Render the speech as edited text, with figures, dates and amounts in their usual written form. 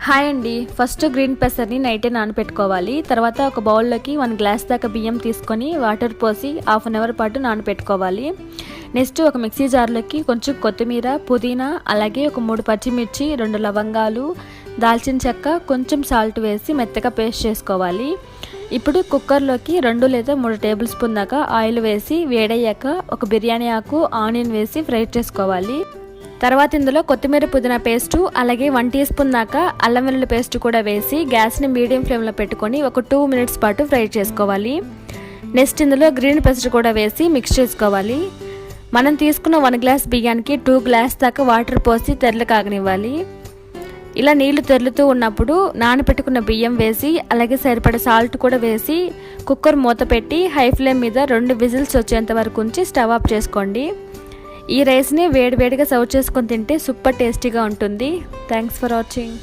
Hi అండి. First green పెసర్ని నైటే నానపెట్టుకోవాలి. తర్వాత ఒక బౌల్లోకి 1 గ్లాస్ దాకా బియ్యం తీసుకొని వాటర్ పోసి హాఫ్ అన్ అవర్ పాటు నానపెట్టుకోవాలి. నెక్స్ట్ ఒక మిక్సీ జార్లోకి కొంచెం కొత్తిమీర, పుదీనా, అలాగే ఒక 3 పచ్చిమిర్చి, 2 లవంగాలు, దాల్చిన చెక్క, కొంచెం సాల్ట్ వేసి మెత్తగా పేస్ట్ చేసుకోవాలి. ఇప్పుడు కుక్కర్లోకి 2 లేదా 3 టేబుల్ స్పూన్ దాకా ఆయిల్ వేసి వేడయ్యాక ఒక బిర్యానీ ఆకు, ఆనియన్ వేసి ఫ్రై చేసుకోవాలి. తర్వాత ఇందులో కొత్తిమీర, పుదీనా పేస్టు, అలాగే 1 టీ స్పూన్ దాకా అల్లం వెల్లుల్లి పేస్ట్ కూడా వేసి గ్యాస్ని మీడియం ఫ్లేమ్లో పెట్టుకొని ఒక 2 మినిట్స్ పాటు ఫ్రై చేసుకోవాలి. నెక్స్ట్ ఇందులో గ్రీన్ పెసర్ కూడా వేసి మిక్స్ చేసుకోవాలి. మనం తీసుకున్న 1 గ్లాస్ బియ్యానికి 2 గ్లాస్ దాకా వాటర్ పోసి తెరలు కాగనివ్వాలి. ఇలా నీళ్లు తెరులుతూ ఉన్నప్పుడు నానబెట్టుకున్న బియ్యం వేసి అలాగే సరిపడ సాల్ట్ కూడా వేసి కుక్కర్ మూత పెట్టి హై ఫ్లేమ్ మీద 2 విజిల్స్ వచ్చేంత వరకు ఉంచి స్టవ్ ఆఫ్ చేసుకోండి. ఈ రైస్ని వేడివేడిగా సర్వ్ చేసుకొని తింటే సూపర్ టేస్టీగా ఉంటుంది. Thanks for watching.